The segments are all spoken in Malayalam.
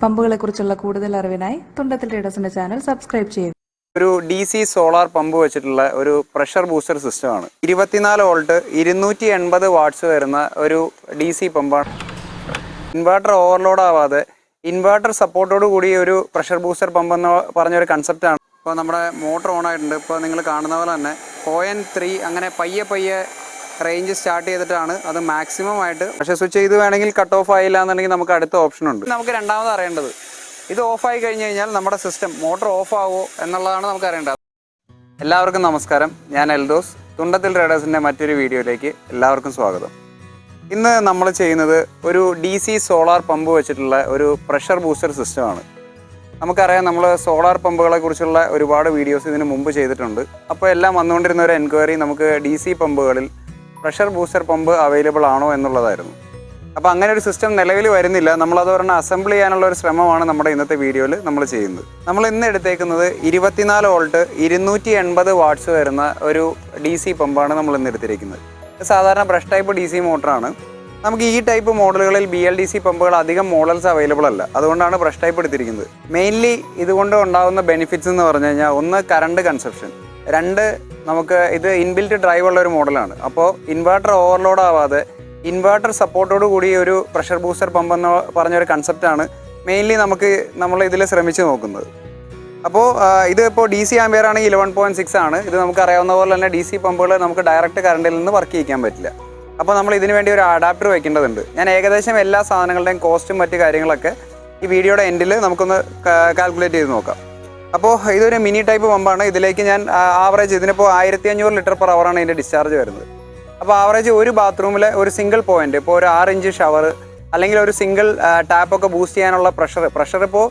പമ്പുകളെക്കുറിച്ചുള്ള കൂടുതൽ അറിവിനായി തുണ്ടത്തിൽ ട്രേഡേഴ്സിന്റെ ചാനൽ സബ്സ്ക്രൈബ് ചെയ്യുക. ഒരു DC സോളാർ പമ്പ് വെച്ചിട്ടുള്ള ഒരു പ്രഷർ ബൂസ്റ്റർ സിസ്റ്റമാണ്. 24 വോൾട്ട് 280 വാട്ട്സ് വരുന്ന ഒരു DC പമ്പാണ്. ഇൻവെർട്ടർ ഓവർലോഡ് ആവാതെ ഇൻവെർട്ടർ സപ്പോർട്ടോട് കൂടി ഒരു പ്രഷർ ബൂസ്റ്റർ പമ്പ് എന്ന് പറഞ്ഞൊരു കൺസെപ്റ്റാണ്. ഇപ്പോൾ നമ്മുടെ മോട്ടർ ഓൺ ആയിട്ടുണ്ട്. ഇപ്പോൾ നിങ്ങൾ കാണുന്ന പോലെ തന്നെ 0.3 അങ്ങനെ പയ്യെ റേഞ്ച് സ്റ്റാർട്ട് ചെയ്തിട്ടാണ് അത് മാക്സിമം ആയിട്ട്. പക്ഷേ സ്വിച്ച് ചെയ്ത് വേണമെങ്കിൽ കട്ട് ഓഫ് ആയില്ല എന്നുണ്ടെങ്കിൽ നമുക്ക് അടുത്ത ഓപ്ഷൻ ഉണ്ട്. നമുക്ക് രണ്ടാമത് അറിയേണ്ടത് ഇത് ഓഫായി കഴിഞ്ഞ് കഴിഞ്ഞാൽ നമ്മുടെ സിസ്റ്റം മോട്ടർ ഓഫ് ആവുമോ എന്നുള്ളതാണ് നമുക്ക് അറിയേണ്ടത്. എല്ലാവർക്കും നമസ്കാരം, ഞാൻ എൽദോസ്. തുണ്ടത്തിൽ ട്രേഡേഴ്സിൻ്റെ മറ്റൊരു വീഡിയോയിലേക്ക് എല്ലാവർക്കും സ്വാഗതം. ഇന്ന് നമ്മൾ ചെയ്യുന്നത് ഒരു DC സോളാർ പമ്പ് വെച്ചിട്ടുള്ള ഒരു പ്രഷർ ബൂസ്റ്റർ സിസ്റ്റമാണ്. നമുക്കറിയാം, നമ്മൾ സോളാർ പമ്പുകളെ കുറിച്ചുള്ള ഒരുപാട് വീഡിയോസ് ഇതിന് മുമ്പ് ചെയ്തിട്ടുണ്ട്. അപ്പോൾ എല്ലാം വന്നുകൊണ്ടിരുന്ന ഒരു എൻക്വയറി നമുക്ക് DC പമ്പുകളിൽ പ്രഷർ ബൂസ്റ്റർ പമ്പ് അവൈലബിൾ ആണോ എന്നുള്ളതായിരുന്നു. അപ്പോൾ അങ്ങനെ ഒരു സിസ്റ്റം നിലവിൽ വരുന്നില്ല. നമ്മളത് ഒരെണ്ണം അസംബിൾ ചെയ്യാനുള്ള ഒരു ശ്രമമാണ് നമ്മുടെ ഇന്നത്തെ വീഡിയോയിൽ നമ്മൾ ചെയ്യുന്നത്. നമ്മൾ ഇന്ന് എടുത്തേക്കുന്നത് 24 വോൾട്ട് 280 വാട്ട്സ് വരുന്ന ഒരു DC പമ്പാണ് നമ്മൾ ഇന്ന് എടുത്തിരിക്കുന്നത്. സാധാരണ ബ്രഷ് ടൈപ്പ് DC മോട്ടറാണ്. നമുക്ക് ഈ ടൈപ്പ് മോഡലുകളിൽ BLDC പമ്പുകൾ അധികം മോഡൽസ് അവൈലബിൾ അല്ല. അതുകൊണ്ടാണ് ബ്രഷ് ടൈപ്പ് എടുത്തിരിക്കുന്നത്. മെയിൻലി ഇതുകൊണ്ട് ഉണ്ടാകുന്ന ബെനിഫിറ്റ്സ് എന്ന് പറഞ്ഞു കഴിഞ്ഞാൽ, ഒന്ന് കറണ്ട് കൺസപ്ഷൻ, രണ്ട് നമുക്ക് ഇത് ഇൻബിൽറ്റ് ഡ്രൈവ് ഉള്ള ഒരു മോഡലാണ്. അപ്പോൾ ഇൻവെർട്ടർ ഓവർലോഡ് ആവാതെ ഇൻവെർട്ടർ സപ്പോർട്ടോട് കൂടി ഒരു പ്രഷർ ബൂസ്റ്റർ പമ്പ് എന്ന് പറഞ്ഞൊരു കൺസെപ്റ്റാണ് മെയിൻലി നമ്മൾ ഇതിൽ ശ്രമിച്ച് നോക്കുന്നത്. അപ്പോൾ ഇത് ഇപ്പോൾ DC ആംബിയർ ആണെങ്കിൽ 11.6 ആണ്. ഇത് നമുക്കറിയാവുന്ന പോലെ തന്നെ DC പമ്പുകൾ നമുക്ക് ഡയറക്റ്റ് കറണ്ടിൽ നിന്ന് വർക്ക് ചെയ്യിക്കാൻ പറ്റില്ല. അപ്പോൾ നമ്മൾ ഇതിന് വേണ്ടി ഒരു അഡാപ്റ്റർ വെക്കേണ്ടതുണ്ട്. ഞാൻ ഏകദേശം എല്ലാ സാധനങ്ങളുടെയും കോസ്റ്റും മറ്റ് കാര്യങ്ങളൊക്കെ ഈ വീഡിയോയുടെ എൻഡിൽ നമുക്കൊന്ന് കാൽക്കുലേറ്റ് ചെയ്ത് നോക്കാം. അപ്പോൾ ഇതൊരു മിനി ടൈപ്പ് പമ്പാണ്. ഇതിലേക്ക് ഞാൻ ആവറേജ് ഇതിനിപ്പോൾ 1500 ലിറ്റർ പെർ അവറാണ് ഇതിൻ്റെ ഡിസ്ചാർജ് വരുന്നത്. അപ്പോൾ ആവറേജ് ഒരു ബാത്റൂമിൽ ഒരു സിംഗിൾ പോയിന്റ്, ഇപ്പോൾ ഒരു 6 ഇഞ്ച് ഷവർ അല്ലെങ്കിൽ ഒരു സിംഗിൾ ടാപ്പൊക്കെ ബൂസ്റ്റ് ചെയ്യാനുള്ള പ്രഷർ ഇപ്പോൾ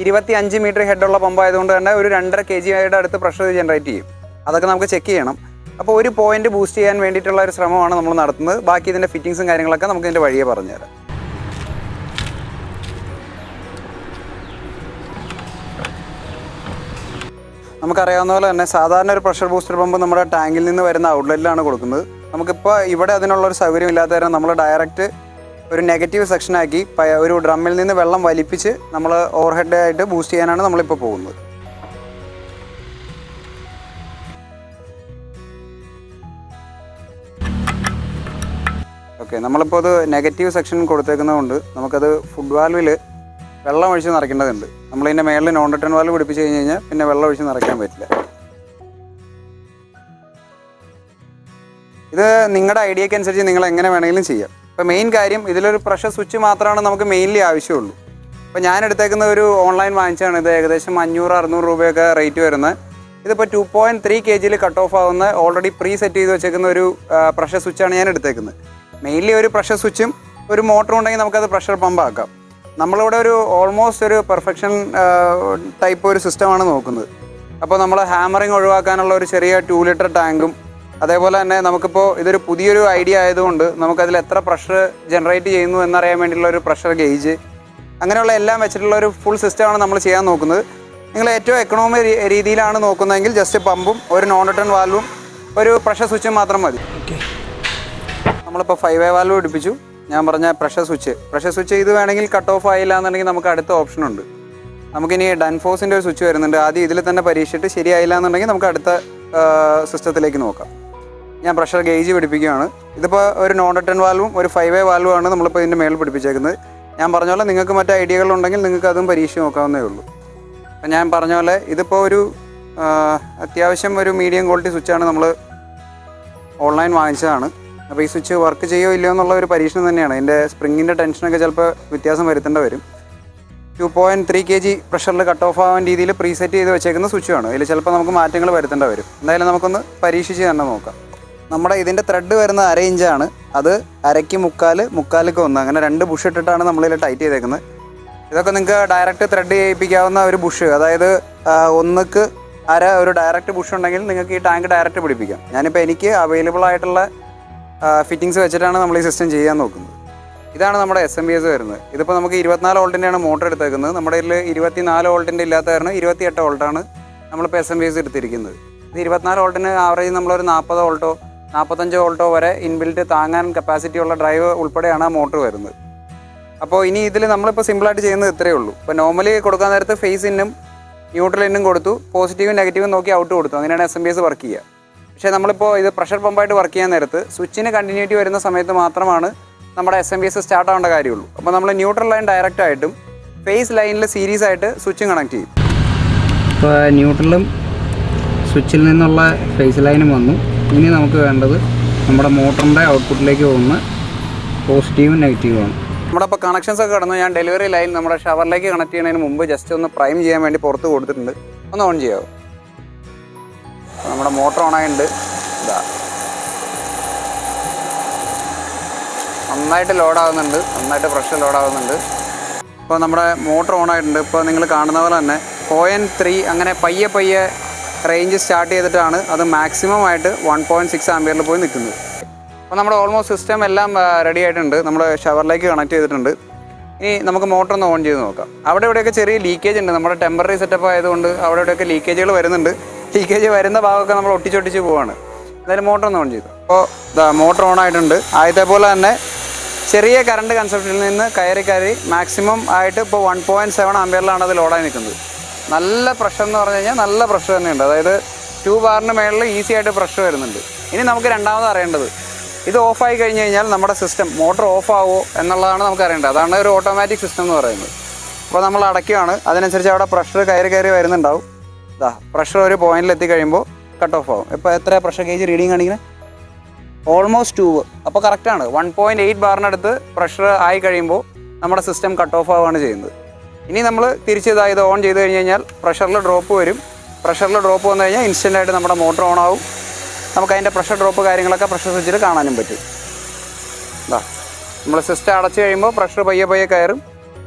25 മീറ്റർ ഹെഡുള്ള പമ്പ് ആയതുകൊണ്ട് തന്നെ ഒരു 2.5 kg അടുത്ത് പ്രഷർ ജനറേറ്റ് ചെയ്യും. അതൊക്കെ നമുക്ക് ചെക്ക് ചെയ്യണം. അപ്പോൾ ഒരു പോയിന്റ് ബൂസ്റ്റ് ചെയ്യാൻ വേണ്ടിയിട്ടുള്ള ഒരു ശ്രമമാണ് നമ്മൾ നടത്തുന്നത്. ബാക്കി ഇതിൻ്റെ ഫിറ്റിങ്സും കാര്യങ്ങളൊക്കെ നമുക്ക് ഇതിൻ്റെ വഴിയെ പറഞ്ഞുതരാം. നമുക്കറിയാവുന്ന പോലെ തന്നെ സാധാരണ ഒരു പ്രഷർ ബൂസ്റ്റർ പമ്പ് നമ്മുടെ ടാങ്കിൽ നിന്ന് വരുന്ന ഔട്ട്ലെറ്റിലാണ് കൊടുക്കുന്നത്. നമുക്കിപ്പോൾ ഇവിടെ അതിനുള്ളൊരു സൗകര്യം ഇല്ലാത്ത തരം നമ്മൾ ഡയറക്റ്റ് ഒരു നെഗറ്റീവ് സെക്ഷനാക്കി ഒരു ഡ്രമ്മിൽ നിന്ന് വെള്ളം വലിപ്പിച്ച് നമ്മൾ ഓവർഹെഡ് ആയിട്ട് ബൂസ്റ്റ് ചെയ്യാനാണ് നമ്മളിപ്പോൾ പോകുന്നത്. ഓക്കെ, നമ്മളിപ്പോൾ അത് നെഗറ്റീവ് സെക്ഷൻ കൊടുത്തേക്കുന്നതുകൊണ്ട് നമുക്കത് ഫുഡ് വാൽവിൽ വെള്ളം ഒഴിച്ച് നിറയ്ക്കേണ്ടതുണ്ട്. നമ്മളിതിൻ്റെ മേളിൽ നോൺ റിട്ടേൺ വാൽവ് പിടിപ്പിച്ച് കഴിഞ്ഞ് കഴിഞ്ഞാൽ പിന്നെ വെള്ളം ഒഴിച്ച് നിറയ്ക്കാൻ പറ്റില്ല. ഇത് നിങ്ങളുടെ ഐഡിയക്ക് അനുസരിച്ച് നിങ്ങൾ എങ്ങനെ വേണമെങ്കിലും ചെയ്യാം. ഇപ്പോൾ മെയിൻ കാര്യം ഇതിലൊരു പ്രഷർ സ്വിച്ച് മാത്രമാണ് നമുക്ക് മെയിൻലി ആവശ്യമുള്ളൂ. ഇപ്പോൾ ഞാൻ എടുത്തേക്കുന്ന ഒരു ഓൺലൈൻ വാങ്ങിച്ചാണ്. ഇത് ഏകദേശം 500-600 രൂപയൊക്കെ റേറ്റ് വരുന്നത്. ഇതിപ്പോൾ 2.3 kg കട്ട് ഓഫ് ആവുന്ന ഓൾറെഡി പ്രീ സെറ്റ് ചെയ്ത് വെച്ചേക്കുന്ന ഒരു പ്രഷർ സ്വിച്ചാണ് ഞാൻ എടുത്തേക്കുന്നത്. മെയിൻലി ഒരു പ്രഷർ സ്വിച്ചും ഒരു മോട്ടറും ഉണ്ടെങ്കിൽ നമുക്കത് പ്രഷർ പമ്പ് ആക്കാം. നമ്മളിവിടെ ഒരു ഓൾമോസ്റ്റ് ഒരു പെർഫെക്ഷൻ ടൈപ്പ് ഒരു സിസ്റ്റമാണ് നോക്കുന്നത്. അപ്പോൾ നമ്മൾ ഹാമറിങ് ഒഴിവാക്കാനുള്ള ഒരു ചെറിയ 2 ലിറ്റർ ടാങ്കും, അതേപോലെ തന്നെ നമുക്കിപ്പോൾ ഇതൊരു പുതിയൊരു ഐഡിയ ആയതുകൊണ്ട് നമുക്കതിൽ എത്ര പ്രഷർ ജനറേറ്റ് ചെയ്യുന്നു എന്നറിയാൻ വേണ്ടിയിട്ടുള്ള ഒരു പ്രഷർ ഗേജ്, അങ്ങനെയുള്ള എല്ലാം വെച്ചിട്ടുള്ള ഒരു ഫുൾ സിസ്റ്റമാണ് നമ്മൾ ചെയ്യാൻ നോക്കുന്നത്. നിങ്ങൾ ഏറ്റവും എക്കണോമി രീതിയിലാണ് നോക്കുന്നതെങ്കിൽ ജസ്റ്റ് പമ്പും ഒരു നോൺ റിട്ടേൺ വാൽവും ഒരു പ്രഷർ സ്വിച്ചും മാത്രം മതി. നമ്മളിപ്പോൾ 5-way വാൽവ് പിടിപ്പിച്ചു. ഞാൻ പറഞ്ഞ പ്രഷർ സ്വിച്ച് ഇത് വേണമെങ്കിൽ കട്ട് ഓഫ് ആയില്ല എന്നുണ്ടെങ്കിൽ നമുക്ക് അടുത്ത ഓപ്ഷൻ ഉണ്ട്. നമുക്കിനി ഡൻഫോസിൻ്റെ ഒരു സ്വിച്ച് വരുന്നുണ്ട്. ആദ്യം ഇതിൽ തന്നെ പരീക്ഷിച്ചിട്ട് ശരിയായില്ല എന്നുണ്ടെങ്കിൽ നമുക്ക് അടുത്ത സിസ്റ്റത്തിലേക്ക് നോക്കാം. ഞാൻ പ്രഷർ ഗേജ് പിടിപ്പിക്കുകയാണ്. ഇതിപ്പോൾ ഒരു നോൺ റിട്ടേൺ വാൽവും ഒരു 5-way വാൽവുമാണ് നമ്മളിപ്പോൾ ഇതിൻ്റെ മേളിൽ പിടിപ്പിച്ചേക്കുന്നത്. ഞാൻ പറഞ്ഞ പോലെ നിങ്ങൾക്ക് മറ്റ് ഐഡിയകളുണ്ടെങ്കിൽ നിങ്ങൾക്ക് അതും പരീക്ഷിച്ച് നോക്കാവുന്നേ ഉള്ളൂ. അപ്പം ഞാൻ പറഞ്ഞ പോലെ ഇതിപ്പോൾ ഒരു അത്യാവശ്യം ഒരു മീഡിയം ക്വാളിറ്റി സ്വിച്ചാണ്. നമ്മൾ ഓൺലൈൻ വാങ്ങിച്ചതാണ്. അപ്പോൾ ഈ സ്വിച്ച് വർക്ക് ചെയ്യുമോ ഇല്ലയോ എന്നുള്ള ഒരു പരീക്ഷണം തന്നെയാണ്. ഇതിൻ്റെ സ്പ്രിങ്ങിൻ്റെ ടെൻഷനൊക്കെ ചിലപ്പോൾ വ്യത്യാസം വരുത്തേണ്ടി വരും. 2.3 kg പ്രഷറിൽ കട്ട് ഓഫ് ആവാൻ രീതിയിൽ പ്രീസെറ്റ് ചെയ്ത് വെച്ചേക്കുന്ന സ്വിച്ചാണ്. ഇതിൽ ചിലപ്പോൾ നമുക്ക് മാറ്റങ്ങൾ വരുത്തേണ്ടി വരും. എന്തായാലും നമുക്കൊന്ന് പരീക്ഷിച്ച് തന്നെ നോക്കാം. നമ്മുടെ ഇതിൻ്റെ ത്രെഡ് വരുന്നത് 1/2 ഇഞ്ചാണ്. അത് 1/2 മുക്കാലിക്ക് 1 അങ്ങനെ 2 ബുഷ് ഇട്ടിട്ടാണ് നമ്മളിതിൽ ടൈറ്റ് ചെയ്തേക്കുന്നത്. ഇതൊക്കെ നിങ്ങൾക്ക് ഡയറക്റ്റ് ത്രെഡ് ചെയ്യിപ്പിക്കാവുന്ന ഒരു ബുഷ്, അതായത് 1ക്ക് 1/2 ഒരു ഡയറക്റ്റ് ബുഷ് ഉണ്ടെങ്കിൽ നിങ്ങൾക്ക് ഈ ടാങ്ക് ഡയറക്റ്റ് പിടിപ്പിക്കാം. ഞാനിപ്പോൾ എനിക്ക് അവൈലബിൾ ആയിട്ടുള്ള ഫിറ്റിങ്സ് വെച്ചിട്ടാണ് നമ്മൾ ഈ സിസ്റ്റം ചെയ്യാൻ നോക്കുന്നത്. ഇതാണ് നമ്മുടെ SMBS വരുന്നത്. ഇതിപ്പോൾ നമുക്ക് 24 വോൾട്ടിൻ്റെയാണ് മോട്ടർ എടുത്തേക്കുന്നത്. നമ്മുടെ ഇതിൽ 24 വോൾട്ടിൻ്റെ ഇല്ലാത്ത കാരണം 28 വോൾട്ടാണ് നമ്മളിപ്പോൾ SMBS എടുത്തിരിക്കുന്നത്. ഇത് 24 വോൾട്ടിന് ആവറേജ് നമ്മളൊരു 40 വോൾട്ടോ 45 വോൾട്ടോ വരെ ഇൻബിൽറ്റ് താങ്ങാൻ കപ്പാസിറ്റി ഉള്ള ഡ്രൈവ് ഉൾപ്പെടെയാണ് ആ മോട്ടർ വരുന്നത്. അപ്പോൾ ഇനി ഇതിൽ നമ്മളിപ്പോൾ സിമ്പിളായിട്ട് ചെയ്യുന്നത് ഇത്രയേ ഉള്ളൂ. ഇപ്പോൾ നോർമലി കൊടുക്കാൻ നേരത്ത് ഫേസ് ഇന്നും ന്യൂട്രൽ ഇന്നും കൊടുത്തു, പോസിറ്റീവും നെഗറ്റീവും നോക്കി ഔട്ട് കൊടുത്തു. അങ്ങനെയാണ് SMBS വർക്ക് ചെയ്യുക. പക്ഷേ നമ്മളിപ്പോൾ ഇത് പ്രഷർ പമ്പായിട്ട് വർക്ക് ചെയ്യാൻ നേരത്ത് സ്വിച്ചിന് കണ്ടിന്യൂറ്റി വരുന്ന സമയത്ത് മാത്രമാണ് നമ്മുടെ SMBS സ്റ്റാർട്ട് ആവേണ്ട കാര്യമുള്ളൂ. അപ്പോൾ നമ്മൾ ന്യൂട്രൽ ലൈൻ ഡയറക്റ്റ് ആയിട്ടും ഫേസ് ലൈനിൽ സീരീസ് ആയിട്ട് സ്വിച്ചും കണക്ട് ചെയ്യും. ഇപ്പോൾ ന്യൂട്രലും സ്വിച്ചിൽ നിന്നുള്ള ഫേസ് ലൈനും വന്നു. ഇനി നമുക്ക് വേണ്ടത് നമ്മുടെ മോട്ടറിൻ്റെ ഔട്ട്പുട്ടിലേക്ക് പോകുന്ന പോസിറ്റീവും നെഗറ്റീവുമാണ്. നമ്മുടെ ഇപ്പോൾ കണക്ഷൻസ് ഒക്കെ കടന്നു. ഞാൻ ഡെലിവറി ലൈൻ നമ്മുടെ ഷവറിലേക്ക് കണക്ട് ചെയ്യുന്നതിന് മുമ്പ് ജസ്റ്റ് ഒന്ന് പ്രൈം ചെയ്യാൻ വേണ്ടി പുറത്ത് കൊടുത്തിട്ടുണ്ട്. ഒന്ന് ഓൺ ചെയ്യാമോ? നമ്മുടെ മോട്ടർ ഓണായിട്ടുണ്ട്. ഇതാ നന്നായിട്ട് ലോഡാകുന്നുണ്ട്, നന്നായിട്ട് പ്രഷർ ലോഡാകുന്നുണ്ട്. ഇപ്പോൾ നമ്മുടെ മോട്ടർ ഓണായിട്ടുണ്ട്. ഇപ്പോൾ നിങ്ങൾ കാണുന്ന പോലെ തന്നെ 0.3 അങ്ങനെ പയ്യെ റേഞ്ച് സ്റ്റാർട്ട് ചെയ്തിട്ടാണ് അത് മാക്സിമം ആയിട്ട് 1.6 ആംപിയറിൽ പോയി നിൽക്കുന്നത്. അപ്പോൾ നമ്മുടെ ഓൾമോസ്റ്റ് സിസ്റ്റം എല്ലാം റെഡി ആയിട്ടുണ്ട്. നമ്മൾ ഷവറിലേക്ക് കണക്ട് ചെയ്തിട്ടുണ്ട്. ഇനി നമുക്ക് മോട്ടർ ഒന്ന് ഓൺ ചെയ്ത് നോക്കാം. അവിടെ ഇവിടെയൊക്കെ ചെറിയ ലീക്കേജ് ഉണ്ട്. നമ്മുടെ ടെമ്പററി സെറ്റപ്പ് ആയതുകൊണ്ട് അവിടെ ഇവിടെയൊക്കെ ലീക്കേജുകൾ വരുന്നുണ്ട്. ലീക്കേജ് വരുന്ന ഭാഗമൊക്കെ നമ്മൾ ഒട്ടിച്ചൊട്ടിച്ച് പോവാണ്. എന്തായാലും മോട്ടർ ഒന്ന് ഓൺ ചെയ്തു. അപ്പോൾ മോട്ടർ ഓൺ ആയിട്ടുണ്ട്. ആദ്യത്തെ പോലെ തന്നെ ചെറിയ കറണ്ട് കൺസപ്ഷനിൽ നിന്ന് കയറി മാക്സിമം ആയിട്ട് ഇപ്പോൾ 1.7 ആംപിയറിലാണ് അത് ലോഡായി നിൽക്കുന്നത്. നല്ല പ്രഷർ എന്ന് പറഞ്ഞു കഴിഞ്ഞാൽ നല്ല പ്രഷർ തന്നെയുണ്ട്. അതായത് 2 ബാറിന് മേളിൽ ഈസി ആയിട്ട് പ്രഷർ വരുന്നുണ്ട്. ഇനി നമുക്ക് രണ്ടാമത് അറിയേണ്ടത്, ഇത് ഓഫായി കഴിഞ്ഞ് കഴിഞ്ഞാൽ നമ്മുടെ സിസ്റ്റം മോട്ടർ ഓഫ് ആവുമോ എന്നുള്ളതാണ് നമുക്ക് അറിയേണ്ടത്. അതാണ് ഒരു ഓട്ടോമാറ്റിക് സിസ്റ്റം എന്ന് പറയുന്നത്. അപ്പോൾ നമ്മൾ അടയ്ക്കുകയാണ്, അതിനനുസരിച്ച് അവിടെ പ്രഷർ കയറി വരുന്നുണ്ടാവും. ഇതാ പ്രഷർ ഒരു പോയിന്റിൽ എത്തിക്കഴിയുമ്പോൾ കട്ട് ഓഫ് ആവും. ഇപ്പോൾ എത്ര പ്രഷർ ഗേജ് റീഡിങ് കാണിക്കുന്നത്? ഓൾമോസ്റ്റ് 2. അപ്പോൾ കറക്റ്റാണ്. 1.8 ബാറിനടുത്ത് പ്രഷർ ആയി കഴിയുമ്പോൾ നമ്മുടെ സിസ്റ്റം കട്ട് ഓഫ് ആവുകയാണ് ചെയ്യുന്നത്. ഇനി നമ്മൾ ഇത് ഓൺ ചെയ്ത് കഴിഞ്ഞ് കഴിഞ്ഞാൽ പ്രഷറിൽ ഡ്രോപ്പ് വരും. പ്രഷറിൽ ഡ്രോപ്പ് വന്നു കഴിഞ്ഞാൽ ഇൻസ്റ്റൻ്റായിട്ട് നമ്മുടെ മോട്ടർ ഓൺ ആവും. നമുക്ക് അതിൻ്റെ പ്രഷർ ഡ്രോപ്പ് കാര്യങ്ങളൊക്കെ പ്രഷർ സ്വിച്ചിൽ കാണാനും പറ്റും. ഇതാ നമ്മൾ സിസ്റ്റം അടച്ചു കഴിയുമ്പോൾ പ്രഷർ പയ്യെ കയറും.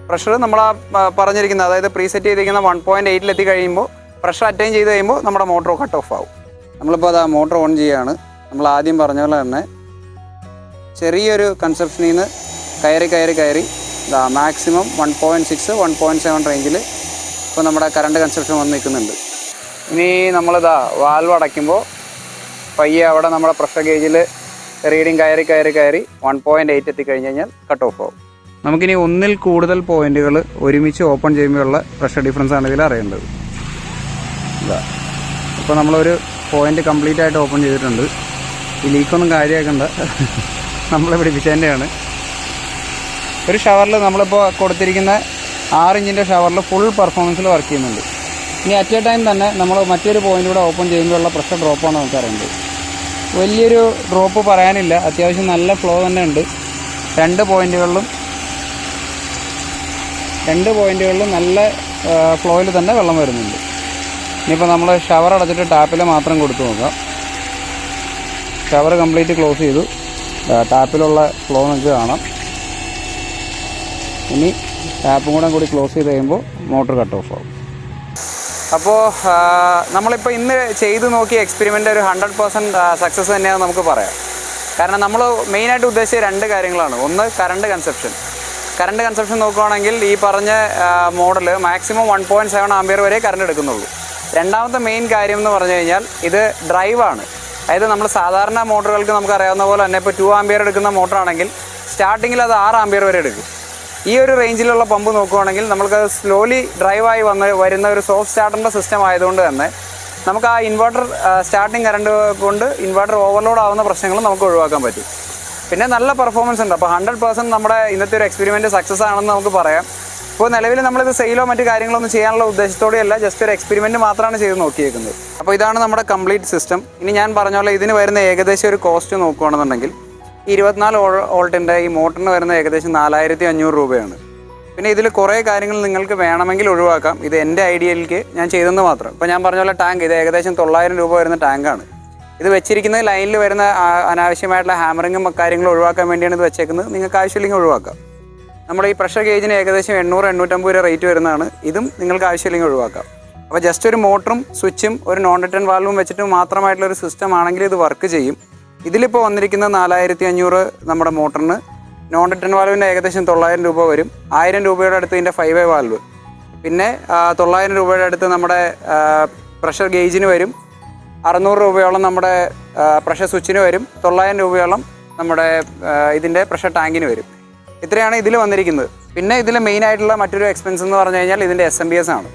പ്രഷർ നമ്മൾ പറഞ്ഞിരിക്കുന്നത്, അതായത് പ്രീസെറ്റ് ചെയ്തിരിക്കുന്ന 1.8 എത്തി കഴിയുമ്പോൾ പ്രഷർ അറ്റൈൻ ചെയ്ത് കഴിയുമ്പോൾ നമ്മുടെ മോട്ടർ കട്ട് ഓഫ് ആവും. നമ്മളിപ്പോൾ അതാ മോട്ടർ ഓൺ ചെയ്യുകയാണ്. നമ്മൾ ആദ്യം പറഞ്ഞ പോലെ തന്നെ ചെറിയൊരു കൺസപ്ഷനിൽ നിന്ന് കയറി ഇതാ മാക്സിമം 1.6 1.7 റേഞ്ചിൽ ഇപ്പോൾ നമ്മുടെ കറണ്ട് കൺസപ്ഷൻ വന്ന് നിൽക്കുന്നുണ്ട്. ഇനി നമ്മളിതാ വാൽവ് അടയ്ക്കുമ്പോൾ പയ്യെ അവിടെ നമ്മുടെ പ്രഷർ ഗേജിൽ റീഡിങ് കയറി 1.8 എത്തിക്കഴിഞ്ഞ് കഴിഞ്ഞാൽ കട്ട് ഓഫ് ആവും. നമുക്കിനി ഒന്നിൽ കൂടുതൽ പോയിന്റുകൾ ഒരുമിച്ച് ഓപ്പൺ ചെയ്യുമ്പോഴുള്ള പ്രഷർ ഡിഫറൻസ് ആണ് ഇതിൽ അറിയേണ്ടത്. ഇതാ ഇപ്പോൾ നമ്മളൊരു പോയിന്റ് കംപ്ലീറ്റ് ആയിട്ട് ഓപ്പൺ ചെയ്തിട്ടുണ്ട്. ഈ ലീക്കൊന്നും കാര്യമാക്കണ്ട, നമ്മളെ പിടിപ്പിച്ചതിൻ്റെയാണ്. ഒരു ഷവറിൽ നമ്മളിപ്പോൾ കൊടുത്തിരിക്കുന്ന 6 ഇഞ്ചിൻ്റെ ഷവറിൽ ഫുൾ പെർഫോമൻസിൽ വർക്ക് ചെയ്യുന്നുണ്ട്. ഇനി അറ്റ് എ ടൈം തന്നെ നമ്മൾ മറ്റൊരു പോയിന്റ് കൂടെ ഓപ്പൺ ചെയ്യുമ്പോഴുള്ള പ്രഷർ ഡ്രോപ്പാണ് നമുക്ക് അറിയേണ്ടത്. വലിയൊരു ഡ്രോപ്പ് പറയാനില്ല, അത്യാവശ്യം നല്ല ഫ്ലോ തന്നെ ഉണ്ട്. 2 പോയിന്റുകളിലും നല്ല ഫ്ലോയിൽ തന്നെ വെള്ളം വരുന്നുണ്ട്. ഇനിയിപ്പോൾ നമ്മൾ ഷവർ അടച്ചിട്ട് ടാപ്പിൽ മാത്രം കൊടുത്തു നോക്കാം. ഷവർ കംപ്ലീറ്റ് ക്ലോസ് ചെയ്തു. ടാപ്പിലുള്ള ഫ്ലോ നമുക്ക് കാണാം. ഇനി ടാപ്പും കൂടി ക്ലോസ് ചെയ്ത് കഴിയുമ്പോൾ മോട്ടർ കട്ട് ഓഫ് ആവും. അപ്പോൾ നമ്മളിപ്പോൾ ഇന്ന് ചെയ്ത് നോക്കിയ എക്സ്പെരിമെൻ്റ് ഒരു 100% സക്സസ് തന്നെയാണെന്ന് നമുക്ക് പറയാം. കാരണം നമ്മൾ മെയിനായിട്ട് ഉദ്ദേശിച്ച 2 കാര്യങ്ങളാണ്. ഒന്ന് കറണ്ട് കൺസപ്ഷൻ നോക്കുകയാണെങ്കിൽ ഈ പറഞ്ഞ മോഡൽ മാക്സിമം 1.7 ആംപിയർ വരെ കറണ്ട് എടുക്കുന്നുള്ളൂ. രണ്ടാമത്തെ മെയിൻ കാര്യം എന്ന് പറഞ്ഞു കഴിഞ്ഞാൽ ഇത് ഡ്രൈവാണ്. അതായത് നമ്മൾ സാധാരണ മോട്ടറുകൾക്ക് നമുക്കറിയാവുന്ന പോലെ തന്നെ ഇപ്പോൾ 2 ആംപിയർ എടുക്കുന്ന മോട്ടറാണെങ്കിൽ സ്റ്റാർട്ടിങ്ങിൽ അത് 6 ആംപിയർ വരെ എടുക്കും. ഈ ഒരു റേഞ്ചിലുള്ള പമ്പ് നോക്കുകയാണെങ്കിൽ നമുക്കത് സ്ലോലി ഡ്രൈവായി വരുന്ന ഒരു സോഫ്റ്റ് സ്റ്റാർട്ടറിൻ്റെ സിസ്റ്റം ആയതുകൊണ്ട് തന്നെ നമുക്ക് ആ ഇൻവെർട്ടർ സ്റ്റാർട്ടിങ് കറണ്ട് കൊണ്ട് ഇൻവെർട്ടർ ഓവർലോഡ് ആവുന്ന പ്രശ്നങ്ങൾ നമുക്ക് ഒഴിവാക്കാൻ പറ്റും. പിന്നെ നല്ല പെർഫോമൻസ് ഉണ്ട്. അപ്പോൾ 100% നമ്മുടെ ഇന്നത്തെ ഒരു എക്സ്പെരിമെൻറ്റ് സക്സസ് ആണെന്ന് നമുക്ക് പറയാം. ഇപ്പോൾ നിലവിൽ നമ്മളിത് സെയിലോ മറ്റു കാര്യങ്ങളൊന്നും ചെയ്യാനുള്ള ഉദ്ദേശത്തോടെയല്ല, ജസ്റ്റ് ഒരു എക്സ്പെരിമെൻറ്റ് മാത്രമാണ് ചെയ്ത് നോക്കിയേക്കുന്നത്. അപ്പോൾ ഇതാണ് നമ്മുടെ കംപ്ലീറ്റ് സിസ്റ്റം. ഇനി ഞാൻ പറഞ്ഞ പോലെ ഇതിന് വരുന്ന ഏകദേശം ഒരു കോസ്റ്റ് നോക്കുകയാണെന്നുണ്ടെങ്കിൽ 24 വോൾട്ടിൻ്റെ ഈ മോട്ടറിന് വരുന്ന ഏകദേശം 4500 രൂപയാണ്. പിന്നെ ഇതിൽ കുറേ കാര്യങ്ങൾ നിങ്ങൾക്ക് വേണമെങ്കിൽ ഒഴിവാക്കാം. ഇത് എൻ്റെ ഐഡിയയിലേക്ക് ഞാൻ ചെയ്തെന്ന് മാത്രം. ഇപ്പോൾ ഞാൻ പറഞ്ഞ പോലെ ടാങ്ക്, ഇത് ഏകദേശം 900 രൂപ വരുന്ന ടാങ്കാണ്. ഇത് വെച്ചിരിക്കുന്നത് ലൈനിൽ വരുന്ന അനാവശ്യമായിട്ടുള്ള ഹാമറിങ്ങും കാര്യങ്ങളും ഒഴിവാക്കാൻ വേണ്ടിയാണ് ഇത് വെച്ചേക്കുന്നത്. നിങ്ങൾക്ക് ആവശ്യമില്ലെങ്കിൽ ഒഴിവാക്കാം. നമ്മുടെ ഈ പ്രഷർ ഗേജിന് ഏകദേശം 800-850 രൂപ റേറ്റ് വരുന്നതാണ്. ഇതും നിങ്ങൾക്ക് ആവശ്യമില്ലെങ്കിൽ ഒഴിവാക്കാം. അപ്പോൾ ജസ്റ്റ് ഒരു മോട്ടറും സ്വിച്ചും ഒരു നോൺ റിട്ടേൺ വാൽവും വെച്ചിട്ട് മാത്രമായിട്ടുള്ളൊരു സിസ്റ്റം ആണെങ്കിൽ ഇത് വർക്ക് ചെയ്യും. ഇതിലിപ്പോൾ വന്നിരിക്കുന്ന 4500 നമ്മുടെ മോട്ടറിന്, നോൺ റിട്ടേൺ വാൽവിൻ്റെ ഏകദേശം 900 രൂപ വരും. 1000 രൂപയുടെ അടുത്ത് ഇതിൻ്റെ 5-way വാൽവ്, പിന്നെ 900 രൂപയുടെ അടുത്ത് നമ്മുടെ പ്രഷർ ഗേജിന് വരും. 600 രൂപയോളം നമ്മുടെ പ്രഷർ സ്വിച്ചിന് വരും. 900 രൂപയോളം നമ്മുടെ ഇതിൻ്റെ പ്രഷർ ടാങ്കിന് വരും. ഇത്രയാണ് ഇതിൽ വന്നിരിക്കുന്നത്. പിന്നെ ഇതിൽ മെയിൻ ആയിട്ടുള്ള മറ്റൊരു എക്സ്പെൻസ് എന്ന് പറഞ്ഞു കഴിഞ്ഞാൽ ഇതിൻ്റെ SMBS ആണ്.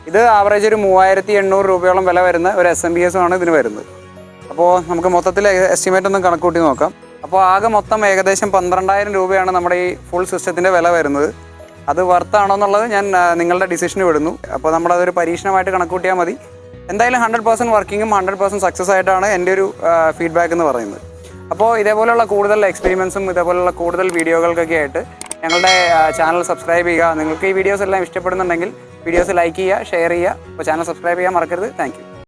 ഇത് ആവറേജ് ഒരു 3800 രൂപയോളം വില വരുന്ന ഒരു SMBS ആണ് ഇതിന് വരുന്നത്. അപ്പോൾ നമുക്ക് മൊത്തത്തിൽ എസ്റ്റിമേറ്റ് ഒന്ന് കണക്കൂട്ടി നോക്കാം. അപ്പോൾ ആകെ മൊത്തം ഏകദേശം 12000 രൂപയാണ് നമ്മുടെ ഈ ഫുൾ സിസ്റ്റത്തിൻ്റെ വില വരുന്നത്. അത് വർത്താണോ എന്നുള്ളത് ഞാൻ നിങ്ങളുടെ ഡിസിഷന് വിടുന്നു. അപ്പോൾ നമ്മളതൊരു പരീക്ഷണമായിട്ട് കണക്കൂട്ടിയാൽ മതി. എന്തായാലും 100% വർക്കിങ്ങും 100% സക്സസ് ആയിട്ടാണ് എൻ്റെ ഒരു ഫീഡ്ബാക്ക് എന്ന് പറയുന്നത്. അപ്പോൾ ഇതേപോലെയുള്ള കൂടുതൽ എക്സ്പെരിമെൻസും ഇതേപോലെയുള്ള കൂടുതൽ വീഡിയോകൾക്കൊക്കെ ആയിട്ട് ഞങ്ങളുടെ ചാനൽ സബ്സ്ക്രൈബ് ചെയ്യുക. നിങ്ങൾക്ക് ഈ വീഡിയോസ് എല്ലാം ഇഷ്ടപ്പെടുന്നുണ്ടെങ്കിൽ വീഡിയോസ് ലൈക്ക് ചെയ്യുക, ഷെയർ ചെയ്യുക. അപ്പോൾ ചാനൽ സബ്സ്ക്രൈബ് ചെയ്യാൻ മറക്കരുത്. Thank you.